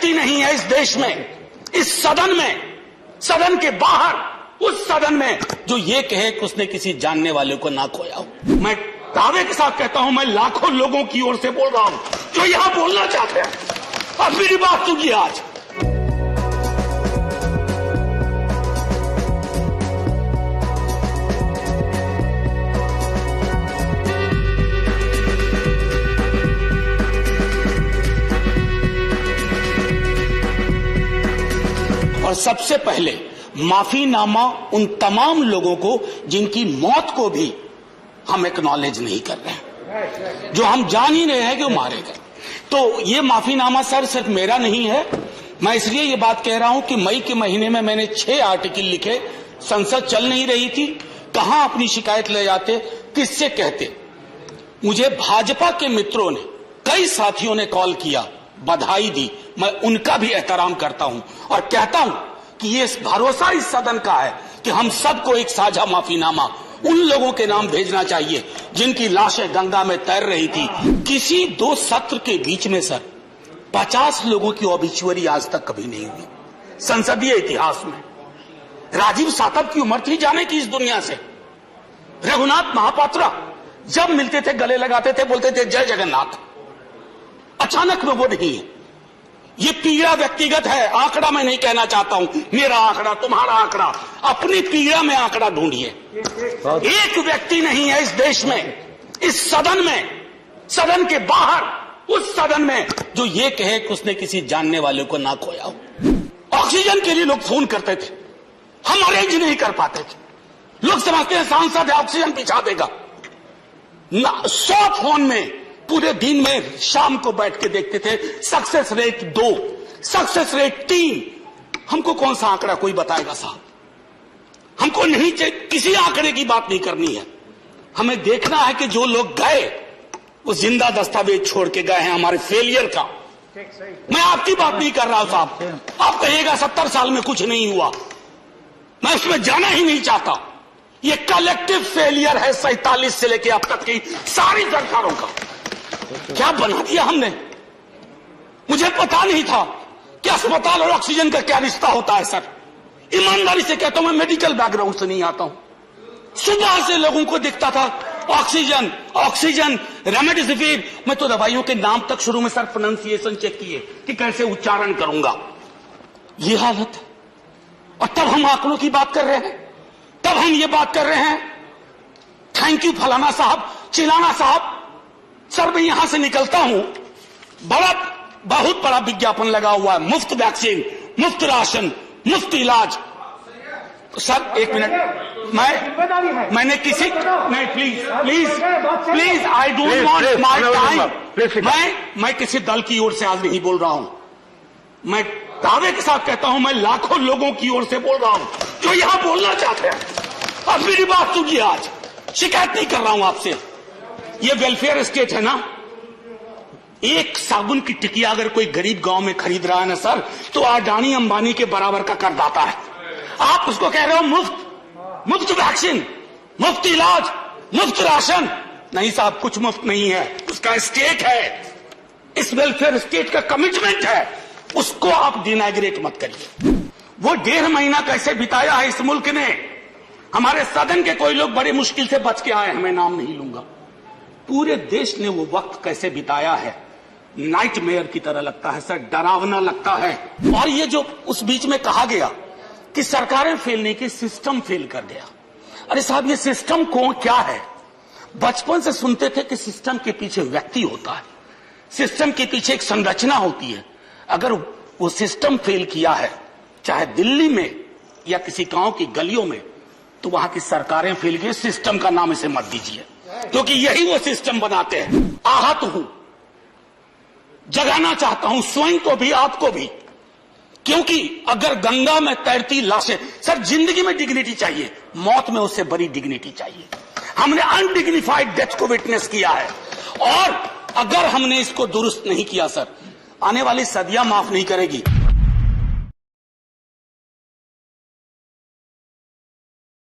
व्यक्ति नहीं है इस देश में, इस सदन में, सदन के बाहर, उस सदन में जो ये कहे कि उसने किसी जानने वाले को ना खोया हो। मैं दावे के साथ कहता हूं, मैं लाखों लोगों की ओर से बोल रहा हूं जो यहां बोलना चाहते हैं। अब मेरी बात सुनिए आज। और सबसे पहले माफीनामा उन तमाम लोगों को जिनकी मौत को भी हम एक्नॉलेज नहीं कर रहे हैं, जो हम जान ही रहे हैं कि वो मारे गए। तो ये माफीनामा सर सिर्फ मेरा नहीं है। मैं इसलिए ये बात कह रहा हूं कि मई के महीने में मैंने 6 आर्टिकल लिखे। संसद चल नहीं रही थी, कहां अपनी शिकायत ले जाते, किससे कहते। मुझे भाजपा के मित्रों ने, कई साथियों ने कॉल किया, बधाई दी। मैं उनका भी एहतराम करता हूं और कहता हूं कि ये भरोसा इस सदन का है कि हम सबको एक साझा माफीनामा उन लोगों के नाम भेजना चाहिए जिनकी लाशें गंगा में तैर रही थी। किसी 2 सत्र के बीच में सर 50 लोगों की ऑबिचुअरी आज तक कभी नहीं हुई संसदीय इतिहास में। राजीव सातव की उम्र थी जाने की इस दुनिया से। रघुनाथ महापात्रा जब मिलते थे गले लगाते थे, बोलते थे जय जगन्नाथ। अचानक में वो नहीं है। ये पीड़ा व्यक्तिगत है, आंकड़ा मैं नहीं कहना चाहता हूं, मेरा आंकड़ा, तुम्हारा आंकड़ा, अपनी पीड़ा में आंकड़ा ढूंढिए। एक व्यक्ति नहीं है इस देश में, इस सदन में, सदन के बाहर, उस सदन में जो ये कहे कि उसने किसी जानने वाले को ना खोया हो। ऑक्सीजन के लिए लोग फोन करते थे, हम अरेंज नहीं कर पाते थे। लोग समझते हैं सांसद है, ऑक्सीजन पिछा देगा। 100 फोन में पूरे दिन में शाम को बैठ के देखते थे, सक्सेस रेट 2, सक्सेस रेट 3। हमको कौन सा आंकड़ा कोई बताएगा साहब? हमको नहीं चाहिए, किसी आंकड़े की बात नहीं करनी है। हमें देखना है कि जो लोग गए वो जिंदा दस्तावेज छोड़ के गए हैं हमारे फेलियर का। मैं आपकी बात नहीं कर रहा हूं साहब। आप कहिएगा 70 साल में कुछ नहीं हुआ, मैं उसमें जाना ही नहीं चाहता। ये कलेक्टिव फेलियर है 47 से लेकर अब तक की सारी सरकारों का। क्या बना दिया हमने? मुझे पता नहीं था कि अस्पताल और ऑक्सीजन का क्या रिश्ता होता है सर। ईमानदारी से कहता हूं, मैं मेडिकल बैकग्राउंड से नहीं आता हूं। सुबह से लोगों को दिखता था ऑक्सीजन, ऑक्सीजन, रेमडेसिविर। मैं तो दवाइयों के नाम तक शुरू में सर प्रोनाउंसिएशन चेक किए कि कैसे उच्चारण करूंगा। ये हालत है। और तब हम आंकड़ों की बात कर रहे हैं, तब हम ये बात कर रहे हैं थैंक यू फलाना साहब, चिलाना साहब। सर मैं यहां से निकलता हूं, बहुत बड़ा विज्ञापन लगा हुआ है, मुफ्त वैक्सीन, मुफ्त राशन, मुफ्त इलाज। सर एक मिनट, मैंने किसी नहीं, please I don't want my time. मैं किसी दल की ओर से आज नहीं बोल रहा हूं। मैं दावे के साथ कहता हूं, मैं लाखों लोगों की ओर से बोल रहा हूं जो यहां बोलना चाहते हैं। अब मेरी बात सुनिए आज, शिकायत नहीं कर रहा हूं आपसे। ये वेलफेयर स्टेट है ना। एक साबुन की टिकिया अगर कोई गरीब गांव में खरीद रहा है ना सर, तो अडानी अंबानी के बराबर का करदाता है। आप उसको कह रहे हो मुफ्त वैक्सीन, मुफ्त इलाज, मुफ्त राशन। नहीं साहब, कुछ मुफ्त नहीं है, उसका स्टेट है, इस वेलफेयर स्टेट का कमिटमेंट है, उसको आप डिनाग्रेट मत करिए। वो 1.5 महीना कैसे बिताया है इस मुल्क ने। हमारे सदन के कोई लोग बड़े मुश्किल से बच के आए हैं, मैं नाम नहीं लूंगा। पूरे देश ने वो वक्त कैसे बिताया है, नाइटमेयर की तरह लगता है सर, डरावना लगता है। और ये जो उस बीच में कहा गया कि सरकारें फेल नहीं की, सिस्टम फेल कर गया। अरे साहब, ये सिस्टम कौन क्या है? बचपन से सुनते थे कि सिस्टम के पीछे व्यक्ति होता है, सिस्टम के पीछे एक संरचना होती है। अगर वो सिस्टम फेल किया है, चाहे दिल्ली में या किसी गांव की गलियों में, तो वहां की सरकारें फेल की। सिस्टम का नाम इसे मत दीजिए, क्योंकि यही वो सिस्टम बनाते हैं। आहत हूं, जगाना चाहता हूं स्वयं को भी, आपको भी, क्योंकि अगर गंगा में तैरती लाशें, सर जिंदगी में डिग्निटी चाहिए, मौत में उससे बड़ी डिग्निटी चाहिए। हमने अनडिग्निफाइड डेथ को विटनेस किया है, और अगर हमने इसको दुरुस्त नहीं किया सर, आने वाली सदियां माफ नहीं करेगी।